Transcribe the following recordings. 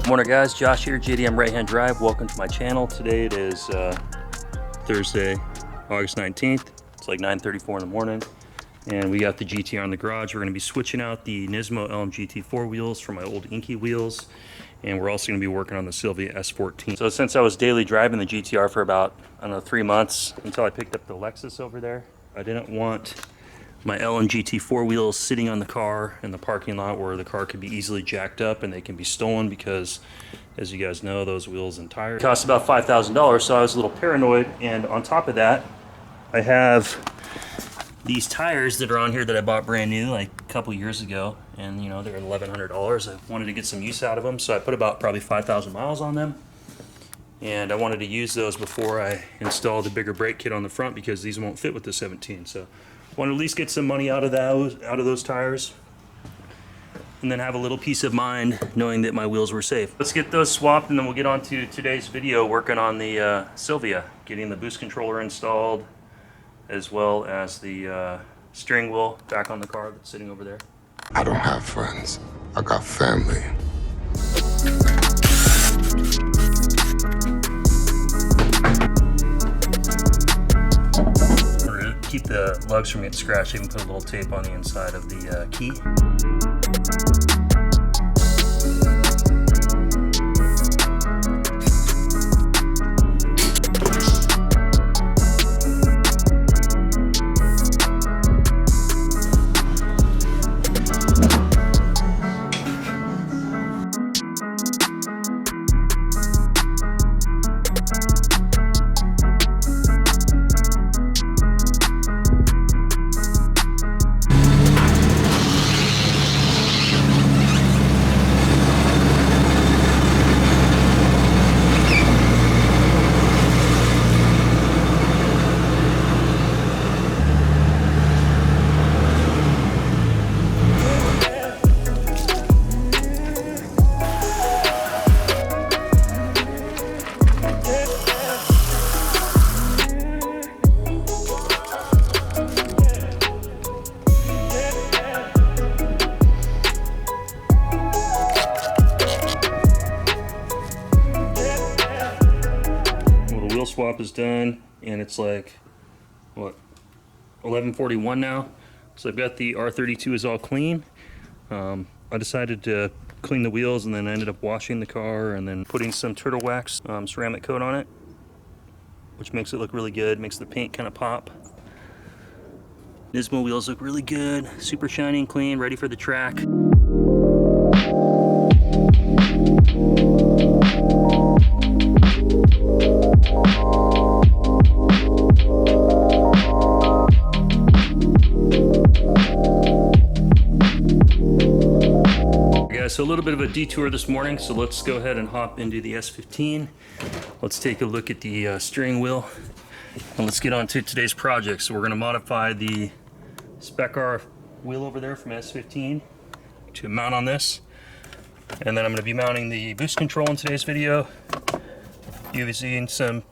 Morning guys, Josh here, JDM Right Hand Drive. Welcome to my channel. Today it is Thursday, August 19th. It's like 9:34 in the morning. And we got the GTR in the garage. We're going to be switching out the Nismo LMGT4 wheels for my old Inky wheels. And we're also going to be working on the Silvia S14. So since I was daily driving the GTR for about, I don't know, 3 months until I picked up the Lexus over there, I didn't want my LMGT4 wheels sitting on the car in the parking lot where the car could be easily jacked up and they can be stolen because, as you guys know, those wheels and tires cost about $5,000. So I was a little paranoid. And on top of that, I have these tires that are on here that I bought brand new like a couple years ago, and you know, they're $1,100. I wanted to get some use out of them, so I put about probably 5,000 miles on them, and I wanted to use those before I installed the bigger brake kit on the front because these won't fit with the 17. So I want to at least get some money out of those tires, and then have a little peace of mind knowing that my wheels were safe. Let's get those swapped, and then we'll get on to today's video working on the Silvia, getting the boost controller installed, as well as the steering wheel back on the car that's sitting over there. I don't have friends. I got family. We're gonna keep the lugs from getting scratched. Even put a little tape on the inside of the key. Swap is done, and it's like what, 11:41 now. So I've got the R32 is all clean. I decided to clean the wheels, and then I ended up washing the car and then putting some turtle wax ceramic coat on it, which makes it look really good, makes the paint kind of pop. Nismo wheels look really good, super shiny and clean, ready for the track. So a little bit of a detour this morning, so let's go ahead and hop into the S15. Let's take a look at the steering wheel, and let's get on to today's project. So we're going to modify the Spec wheel over there from S15 to mount on this, and then I'm going to be mounting the boost control in today's video using some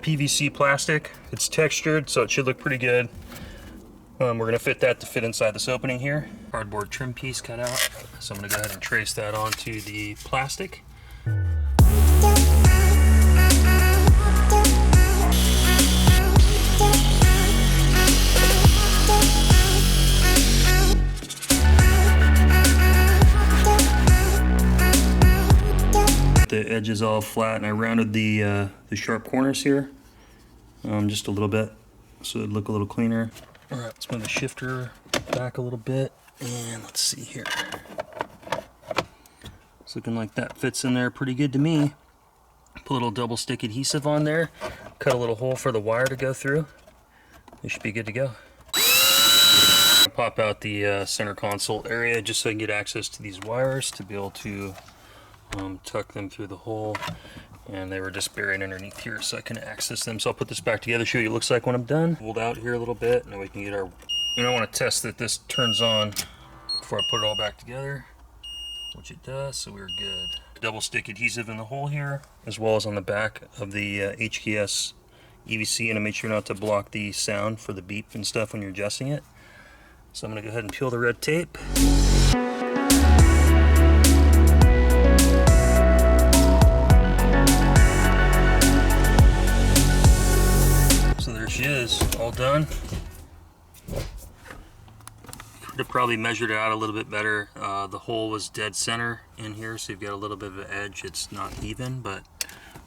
PVC plastic. It's textured, so it should look pretty good. We're going to fit that to fit inside this opening here. Cardboard trim piece cut out. So I'm going to go ahead and trace that onto the plastic. The edge is all flat, and I rounded the sharp corners here just a little bit so it'd look a little cleaner. All right, let's move the shifter back a little bit, and let's see here. It's looking like that fits in there pretty good to me. Put a little double stick adhesive on there, cut a little hole for the wire to go through. It should be good to go. I'll pop out the center console area just so I can get access to these wires to be able to tuck them through the hole. And they were just buried underneath here, so I can access them. So I'll put this back together, show you what it looks like when I'm done. Hold out here a little bit, and then we can get our... And I want to test that this turns on before I put it all back together, which it does, so we're good. Double stick adhesive in the hole here, as well as on the back of the HKS EVC, and I made sure not to block the sound for the beep and stuff when you're adjusting it. So I'm going to go ahead and peel the red tape. all done. Could have probably measured it out a little bit better. The hole was dead center in here, so you've got a little bit of an edge. It's not even, but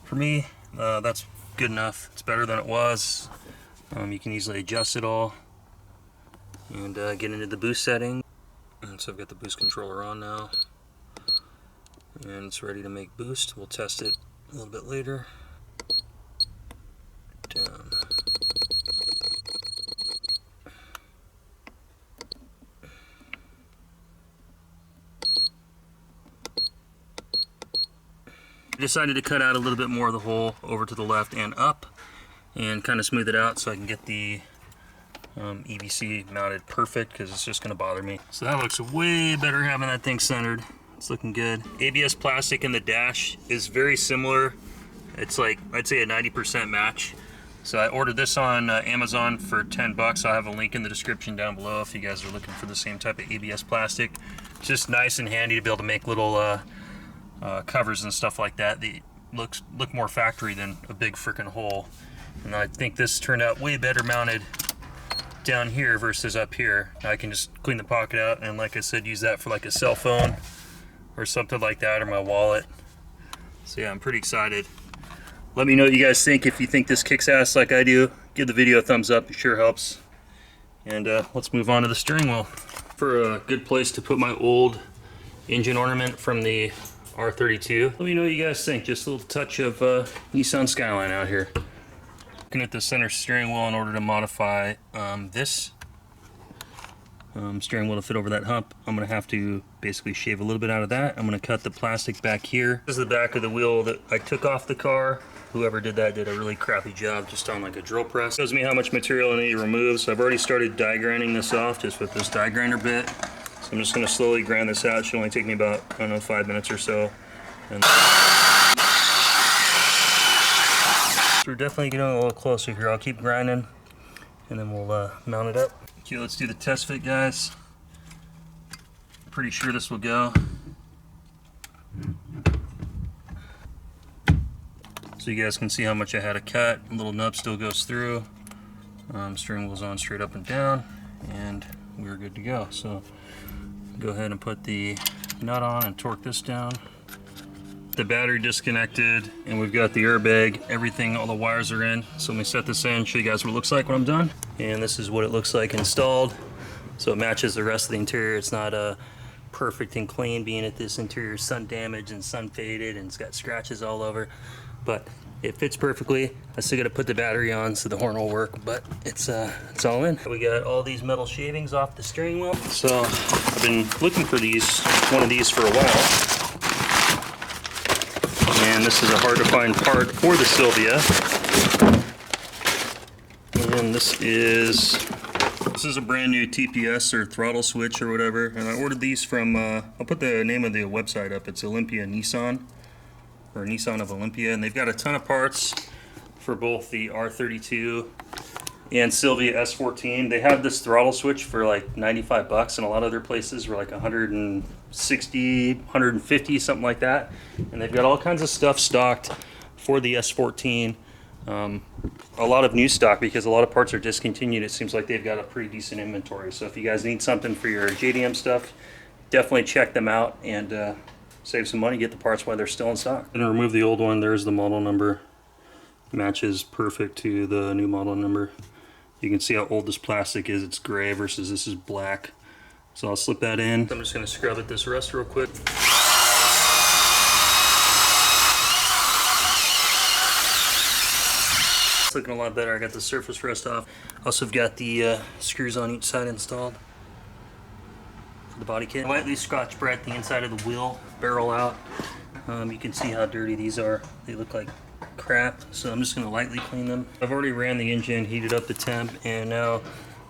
for me, that's good enough. It's better than it was. You can easily adjust it all and get into the boost setting. And so I've got the boost controller on now, and it's ready to make boost. We'll test it a little bit later. Down. I decided to cut out a little bit more of the hole over to the left and up and kind of smooth it out so I can get the EVC mounted perfect, because it's just going to bother me. So that looks way better having that thing centered. It's looking good. ABS plastic in the dash is very similar. It's like, I'd say a 90% match. So I ordered this on Amazon for 10 bucks. I'll have a link in the description down below if you guys are looking for the same type of ABS plastic. It's just nice and handy to be able to make little covers and stuff like that. They look more factory than a big freaking hole. And I think this turned out way better mounted down here versus up here. I can just clean the pocket out and, like I said, use that for like a cell phone or something like that, or my wallet. So yeah, I'm pretty excited. Let me know what you guys think. If you think this kicks ass like I do, give the video a thumbs up. It sure helps. And let's move on to the steering wheel. For a good place to put my old engine ornament from the R32. Let me know what you guys think. Just a little touch of Nissan Skyline out here. Looking at the center steering wheel in order to modify this steering wheel to fit over that hump. I'm going to have to basically shave a little bit out of that. I'm going to cut the plastic back here. This is the back of the wheel that I took off the car. Whoever did that did a really crappy job just on like a drill press. Shows me how much material I need to remove. So I've already started die grinding this off just with this die grinder bit. So I'm just going to slowly grind this out. It should only take me about, I don't know, 5 minutes or so. And so we're definitely getting a little closer here. I'll keep grinding and then we'll mount it up. Okay, let's do the test fit, guys. Pretty sure this will go. So you guys can see how much I had to cut. A little nub still goes through. Steering wheel's on straight up and down, and we're good to go. So go ahead and put the nut on and torque this down. The battery disconnected, and we've got the airbag. Everything, all the wires are in. So let me set this in, show you guys what it looks like when I'm done. And this is what it looks like installed. So it matches the rest of the interior. It's not perfect and clean, being that this interior is sun damaged and sun faded and it's got scratches all over. But it fits perfectly. I still got to put the battery on so the horn will work, but it's all in. We got all these metal shavings off the steering wheel. So I've been looking for one of these for a while. And this is a hard to find part for the Silvia. And this is a brand new TPS or throttle switch or whatever. And I ordered these from, I'll put the name of the website up. It's Olympia Nissan, or Nissan of Olympia. And they've got a ton of parts for both the R32 and Silvia S14. They have this throttle switch for like 95 bucks, and a lot of other places were like 160, 150, something like that. And they've got all kinds of stuff stocked for the S14. A lot of new stock because a lot of parts are discontinued. It seems like they've got a pretty decent inventory. So if you guys need something for your JDM stuff, definitely check them out and save some money, get the parts while they're still in stock. I'm gonna remove the old one. There's the model number. Matches perfect to the new model number. You can see how old this plastic is. It's gray versus this is black. So I'll slip that in. I'm just gonna scrub at this rust real quick. It's looking a lot better. I got the surface rust off. Also have got the screws on each side installed for the body kit. Lightly scotch brite the inside of the wheel barrel out. You can see how dirty these are. They look like crap, so I'm just going to lightly clean them. I've already ran the engine, heated up the temp, and now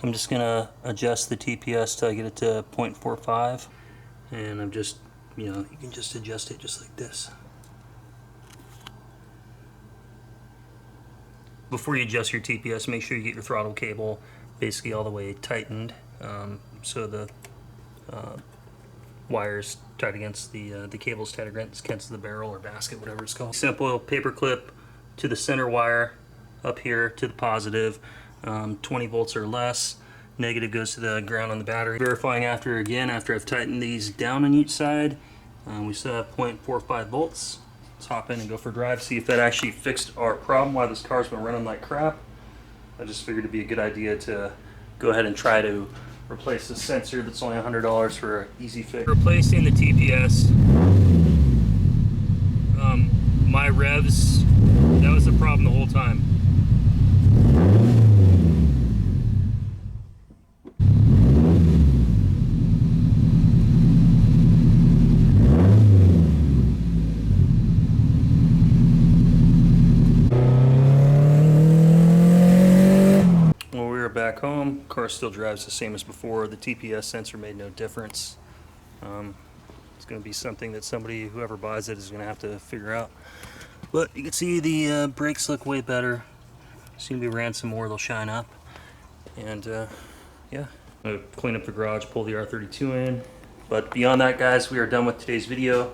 I'm just going to adjust the TPS till I get it to 0.45, and I'm just, you can just adjust it just like this. Before you adjust your TPS, make sure you get your throttle cable basically all the way tightened, so the wires tight against the cable's tight against the barrel or basket, whatever it's called. Simple paper clip to the center wire up here to the positive. 20 volts or less. Negative goes to the ground on the battery. Verifying after I've tightened these down on each side. We still have 0.45 volts. Let's hop in and go for a drive, see if that actually fixed our problem, why this car's been running like crap. I just figured it'd be a good idea to go ahead and try to replace the sensor that's only $100 for an easy fix. Replacing the TPS, my revs, that was the problem the whole time. Back home, car still drives the same as before. The TPS sensor made no difference. It's going to be something that somebody, whoever buys it, is going to have to figure out. But you can see the brakes look way better. Soon we ran some more, they'll shine up. And yeah, I'm going to clean up the garage, pull the R32 in. But beyond that, guys, we are done with today's video.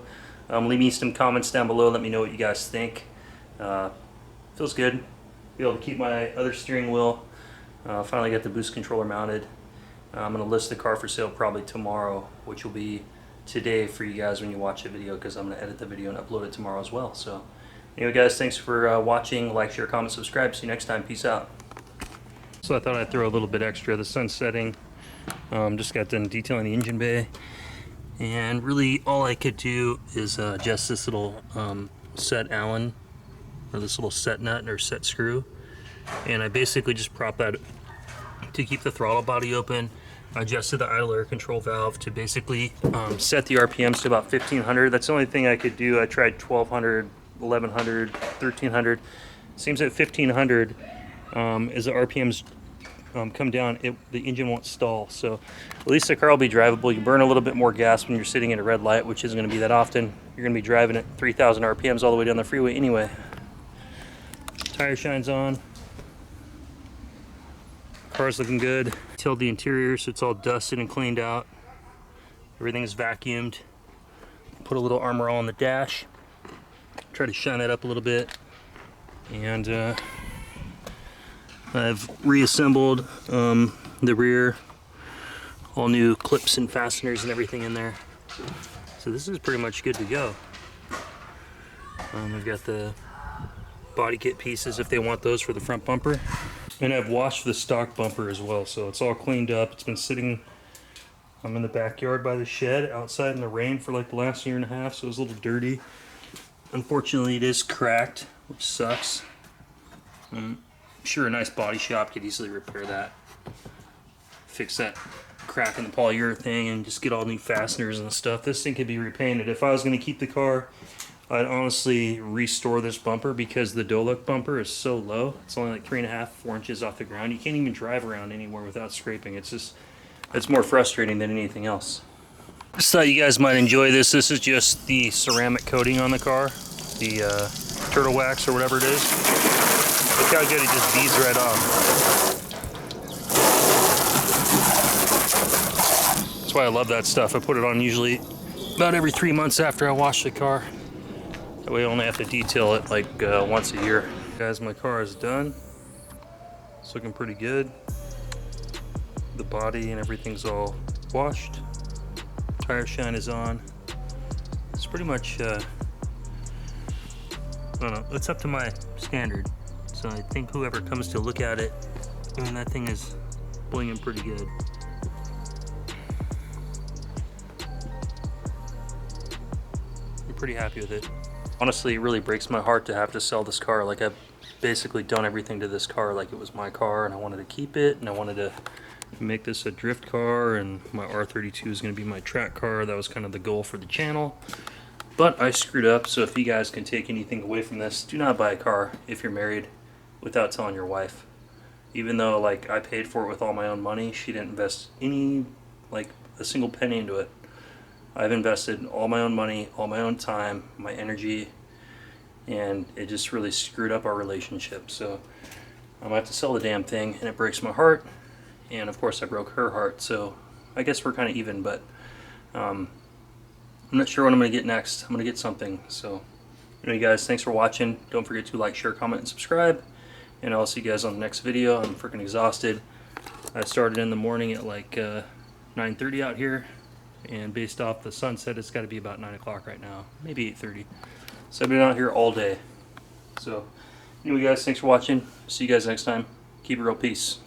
Leave me some comments down below. Let me know what you guys think. Feels good. Be able to keep my other steering wheel. Finally got the boost controller mounted. I'm going to list the car for sale probably tomorrow, which will be today for you guys when you watch the video, because I'm going to edit the video and upload it tomorrow as well. So anyway, guys, thanks for watching. Like, share, comment, subscribe. See you next time. Peace out. So I thought I'd throw a little bit extra. The sun's setting. Just got done detailing the engine bay, and really all I could do is adjust this little set Allen, or this little set nut or set screw. And I basically just prop that to keep the throttle body open. I adjusted the idle air control valve to basically set the RPMs to about 1500. That's the only thing I could do. I tried 1200, 1100, 1300. Seems at 1500, as the RPMs come down, the engine won't stall. So at least the car will be drivable. You burn a little bit more gas when you're sitting at a red light, which isn't going to be that often. You're going to be driving at 3000 RPMs all the way down the freeway anyway. Tire shines on. Car's looking good. Tilled the interior so it's all dusted and cleaned out. Everything is vacuumed. Put a little Armor All on the dash. Try to shine that up a little bit. And I've reassembled the rear. All new clips and fasteners and everything in there. So this is pretty much good to go. We've got the body kit pieces if they want those for the front bumper. And I've washed the stock bumper as well, so it's all cleaned up. It's been sitting, I'm in the backyard by the shed outside in the rain for like the last year and a half, so it's a little dirty. Unfortunately, it is cracked, which sucks. I'm sure a nice body shop could easily repair that. Fix that crack in the polyurethane and just get all new fasteners and stuff. This thing could be repainted. If I was going to keep the car, I'd honestly restore this bumper, because the Dolok bumper is so low. It's only like 3.5, 4 inches off the ground. You can't even drive around anywhere without scraping. It's more frustrating than anything else. Just thought you guys might enjoy this. This is just the ceramic coating on the car, the turtle wax or whatever it is. Look how good it just beads right off. That's why I love that stuff. I put it on usually about every 3 months after I wash the car. That way I only have to detail it like once a year. Guys, my car is done. It's looking pretty good. The body and everything's all washed. Tire shine is on. It's pretty much, I don't know, it's up to my standard. So I think whoever comes to look at it, I mean, that thing is blinging pretty good. I'm pretty happy with it. Honestly, it really breaks my heart to have to sell this car. Like, I've basically done everything to this car like it was my car, and I wanted to keep it, and I wanted to make this a drift car, and my R32 is going to be my track car. That was kind of the goal for the channel. But I screwed up, so if you guys can take anything away from this, do not buy a car if you're married without telling your wife. Even though, like, I paid for it with all my own money, she didn't invest any, like, a single penny into it. I've invested all my own money, all my own time, my energy, and it just really screwed up our relationship. So I'm gonna have to sell the damn thing, and it breaks my heart. And of course I broke her heart, so I guess we're kind of even, but I'm not sure what I'm gonna get next. I'm gonna get something. So anyway, guys, thanks for watching. Don't forget to like, share, comment, and subscribe. and I'll see you guys on the next video. I'm freaking exhausted. I started in the morning at like 9:30 out here, and based off the sunset, it's got to be about 9 o'clock right now, maybe 8:30. So I've been out here all day. So anyway guys, thanks for watching. See you guys next time. Keep it real. Peace.